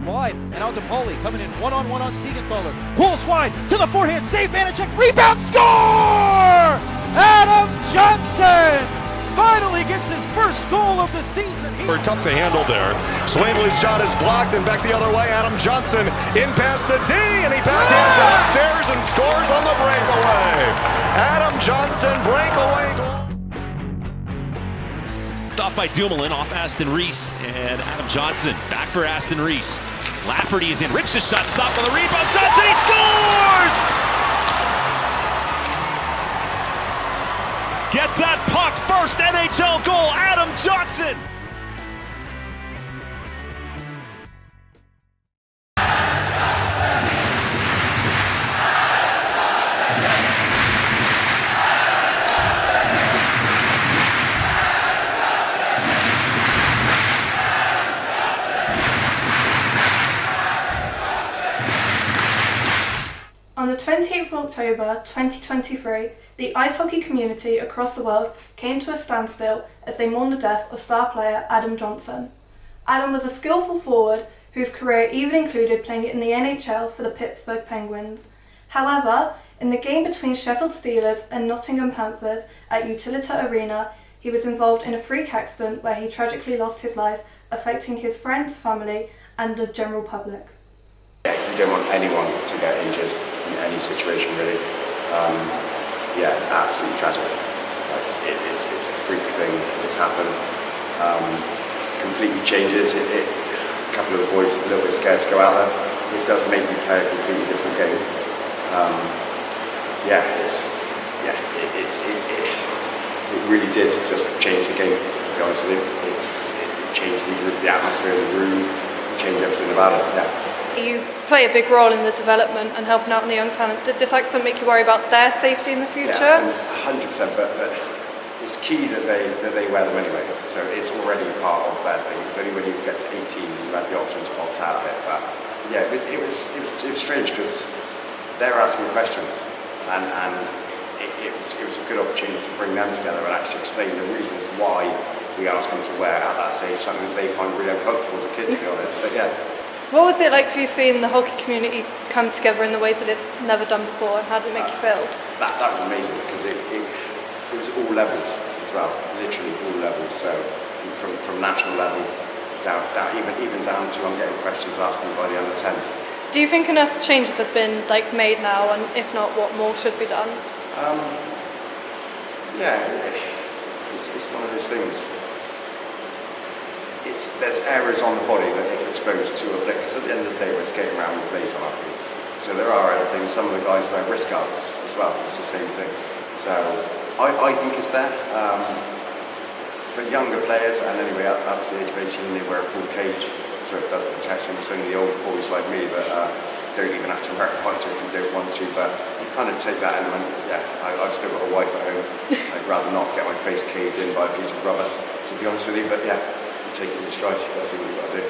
wide, and out to Paulie, coming in one-on-one on Siegenthaler. Pulls wide, to the forehand, save, Vanacek, rebound, score! Adam Johnson finally gets his first goal of the season. Tough to handle there. Swingley's shot is blocked and back the other way. Adam Johnson in past the D, and he backhands it upstairs and scores on the breakaway. Adam Johnson, breakaway goal. Off by Dumoulin, off Aston Reese, and Adam Johnson back for Aston Reese. Lafferty is in, rips his shot, stopped on the rebound. Johnson, he scores! Get that puck, first NHL goal, Adam Johnson! On the 28th of October 2023, the ice hockey community across the world came to a standstill as they mourned the death of star player Adam Johnson. Adam was a skillful forward whose career even included playing in the NHL for the Pittsburgh Penguins. However, in the game between Sheffield Steelers and Nottingham Panthers at Utilita Arena, he was involved in a freak accident where he tragically lost his life, affecting his friends, family and the general public. You don't want anyone to get injured in any situation, really. Absolutely tragic. It's a freak thing that's happened. Completely changes it. A couple of the boys a little bit scared to go out there. It does make you play a completely different game. It really did just change the game, to be honest with you. It changed the atmosphere in the room, it changed everything about it, yeah. You play a big role in the development and helping out in the young talent. Did this accident make you worry about their safety in the future? Yeah, 100%, but it's key that they wear them anyway, so it's already part of their thing. It's only when you get to 18 you have the option to opt out of it, but yeah, it was strange because they're asking questions, and it was a good opportunity to bring them together and actually explain the reasons why we ask them to wear at that stage something that they find really uncomfortable as a kid, to be honest. But yeah. What was it like for you seeing the hockey community come together in the ways that it's never done before, and how did it make you feel? That was amazing because it was all levels as well, literally all levels. So from national level down even down to I'm getting questions asked me by the under 10s. Do you think enough changes have been made now, and if not, what more should be done? It's one of those things. There's areas on the body that if exposed to a blick, because at the end of the day we're skating around with blades on our feet. So there are other things. Some of the guys wear wrist guards as well. It's the same thing. So I think it's there. For younger players, and anyway up to the age of 18 they wear a full cage, so it does protect them. It's only the old boys like me that don't even have to wear a visor if you don't want to, but you kind of take that element. Yeah, I've still got a wife at home. I'd rather not get my face caved in by a piece of rubber, to be honest with you, but yeah. Taking the stride, you've got to do what you've got to do.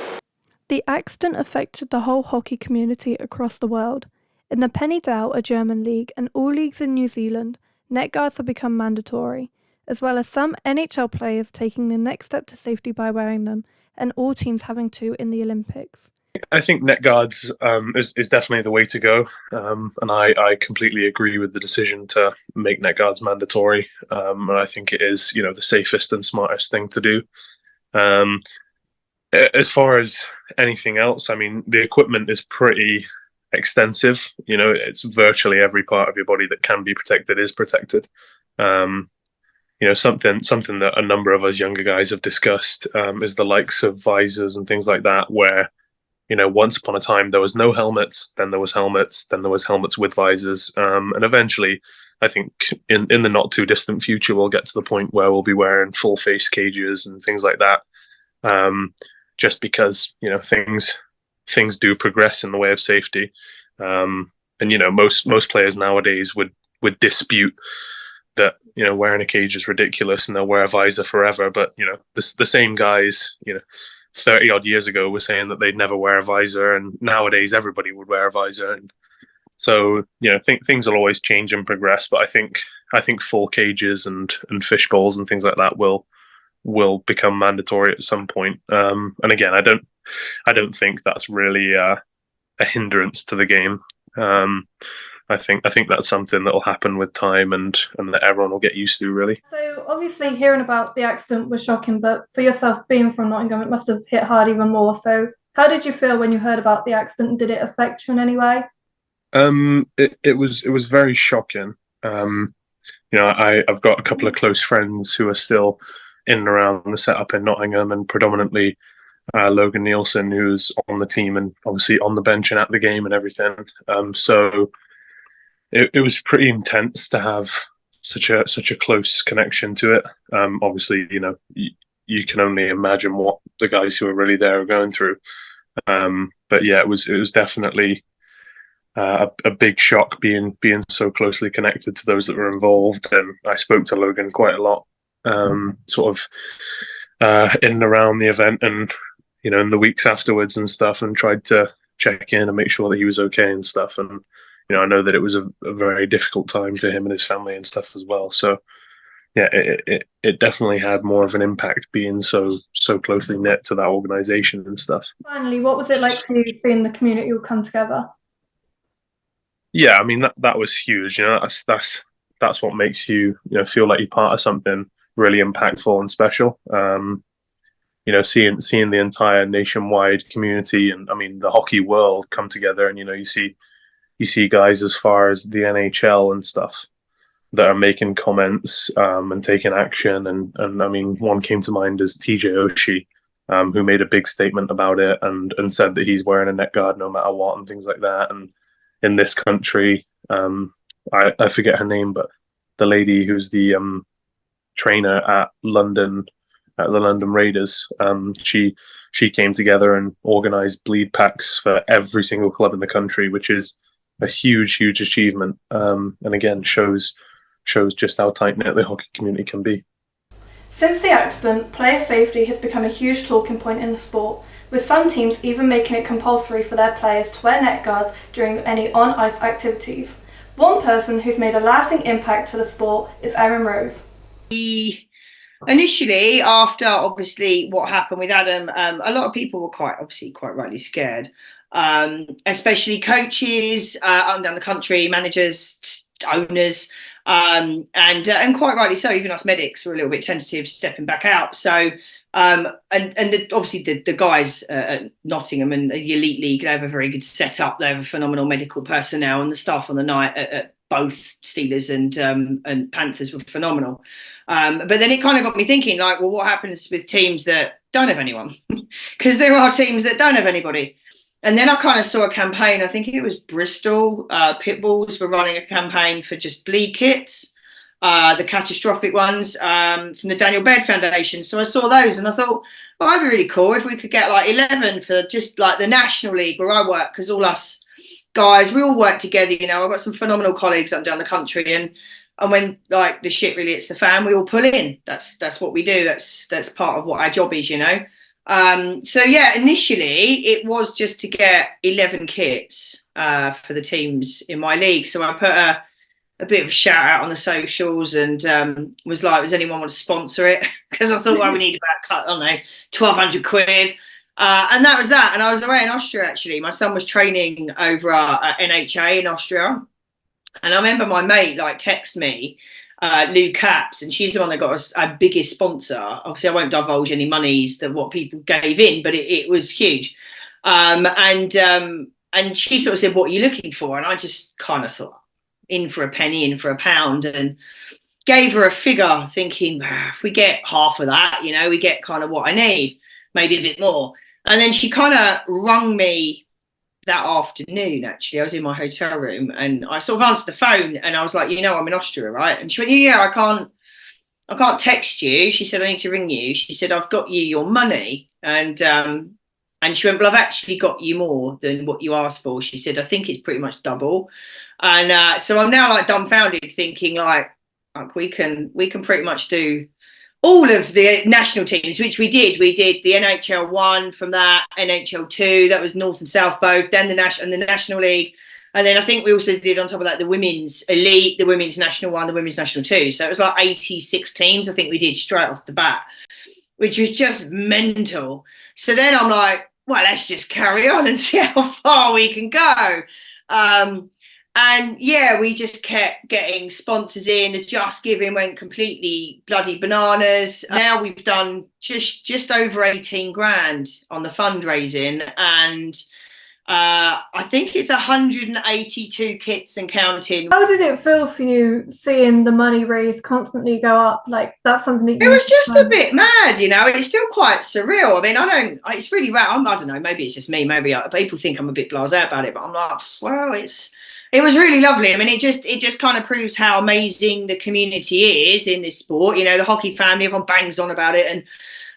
The accident affected the whole hockey community across the world. In the Penny Dow, a German league, and all leagues in New Zealand, net guards have become mandatory, as well as some NHL players taking the next step to safety by wearing them, and all teams having to in the Olympics. I think net guards is definitely the way to go, and I completely agree with the decision to make net guards mandatory. And I think it is, the safest and smartest thing to do. As far as anything else, I mean, the equipment is pretty extensive. It's virtually every part of your body that can be protected is protected. Something that a number of us younger guys have discussed is the likes of visors and things like that, where, once upon a time there was no helmets, then there was helmets, then there was helmets with visors, and eventually, I think in the not too distant future, we'll get to the point where we'll be wearing full face cages and things like that. Just because, things do progress in the way of safety. And, most players nowadays would dispute that, wearing a cage is ridiculous and they'll wear a visor forever. But, the same guys, 30 odd years ago were saying that they'd never wear a visor, and nowadays everybody would wear a visor. And so, things will always change and progress, but I think full cages and fish bowls and things like that will will become mandatory at some point. And again, I don't think that's really a hindrance to the game. I think that's something that will happen with time and that everyone will get used to, really. So obviously hearing about the accident was shocking, but for yourself being from Nottingham, it must have hit hard even more. So how did you feel when you heard about the accident? Did it affect you in any way? It was very shocking. I've got a couple of close friends who are still in and around the setup in Nottingham, and predominantly Logan Nielsen, who's on the team and obviously on the bench and at the game and everything. So it was pretty intense to have such a close connection to it. Obviously, you can only imagine what the guys who are really there are going through. But yeah, it was definitely a big shock being so closely connected to those that were involved. And I spoke to Logan quite a lot, sort of in and around the event, and in the weeks afterwards and stuff, and tried to check in and make sure that he was okay and stuff. And I know that it was a very difficult time for him and his family and stuff as well. So yeah, it definitely had more of an impact being so closely knit to that organisation and stuff. Finally, what was it like for you seeing the community all come together? Yeah, I mean that was huge. That's what makes you feel like you're part of something really impactful and special. Seeing the entire nationwide community and I mean the hockey world come together, and you see guys as far as the NHL and stuff that are making comments and taking action. And I mean, one came to mind as TJ Oshie, who made a big statement about it and said that he's wearing a neck guard no matter what and things like that. And in this country, I forget her name, but the lady who's the trainer at the London Raiders, she came together and organised bleed packs for every single club in the country, which is a huge achievement, and again shows just how tight-knit the hockey community can be. Since the accident, player safety has become a huge talking point in the sport, with some teams even making it compulsory for their players to wear neck guards during any on-ice activities. One person who's made a lasting impact to the sport is Erin Rose. Initially, after obviously what happened with Adam, a lot of people were quite rightly scared. Especially coaches up and down the country, managers, owners, and quite rightly so. Even us medics were a little bit tentative stepping back out. So, obviously the guys at Nottingham and the Elite League, they have a very good setup. They have a phenomenal medical personnel, and the staff on the night at both Steelers and Panthers were phenomenal. But then it kind of got me thinking, like, well, what happens with teams that don't have anyone? Because there are teams that don't have anybody. And then I kind of saw a campaign, I think it was Bristol Pitbulls were running a campaign for just bleed kits, the catastrophic ones from the Daniel Baird Foundation. So I saw those and I thought, well, that'd be really cool if we could get like 11 for just like the National League where I work, because all us guys, we all work together. I've got some phenomenal colleagues up and down the country, and when like the shit really hits the fan, we all pull in. That's what we do. That's part of what our job is, So yeah, initially it was just to get 11 kits for the teams in my league. So I put a bit of a shout out on the socials and was like, does anyone want to sponsor it? Because I thought, well, we need about, I don't know, 1,200 quid. And that was that. And I was away in Austria, actually. My son was training over at NHA in Austria. And I remember my mate text me, Lou Caps, and she's the one that got us our biggest sponsor. Obviously, I won't divulge any monies that what people gave in, but it was huge. And she sort of said, "What are you looking for?" And I just kind of thought, in for a penny, in for a pound, and gave her a figure, thinking, if we get half of that, we get kind of what I need, maybe a bit more. And then she kind of rung me that afternoon. Actually, I was in my hotel room and I sort of answered the phone and I was like, I'm in Austria, right? And she went, yeah, I can't text you. She said, I need to ring you. She said, I've got you your money. And she went, well, I've actually got you more than what you asked for. She said, I think it's pretty much double. And so I'm now dumbfounded, thinking we can pretty much do all of the national teams, which we did. We did the NHL 1 from that, NHL 2, that was North and South both, then the National League. And then I think we also did on top of that the Women's Elite, the Women's National 1, the Women's National 2. So it was 86 teams I think we did straight off the bat. which was just mental. So then I'm like, well, let's just carry on and see how far we can go. And yeah, we just kept getting sponsors in. The Just Giving went completely bloody bananas. Now we've done just over 18 grand on the fundraising, and I think it's 182 kits and counting. How did it feel for you seeing the money raised constantly go up? Like, that's something that It was just a bit mad, you know. It's still quite surreal. I mean, it's really rare. I don't know. Maybe it's just me. Maybe people think I'm a bit blasé about it, but I'm like, well, it was really lovely. I mean, it just kind of proves how amazing the community is in this sport. You know, the hockey family, everyone bangs on about it, and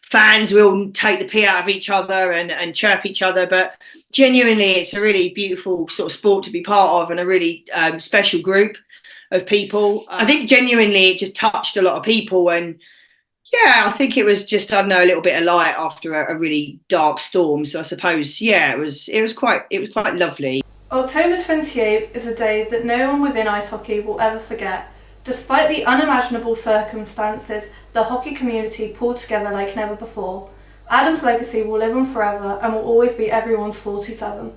fans will take the pee out of each other and chirp each other. But genuinely, it's a really beautiful sort of sport to be part of, and a really special group of people. I think genuinely it just touched a lot of people, and yeah, I think it was just, I don't know, a little bit of light after a really dark storm. So I suppose, yeah, it was quite lovely. October 28th is a day that no one within ice hockey will ever forget. Despite the unimaginable circumstances, the hockey community pulled together like never before. Adam's legacy will live on forever and will always be everyone's 47.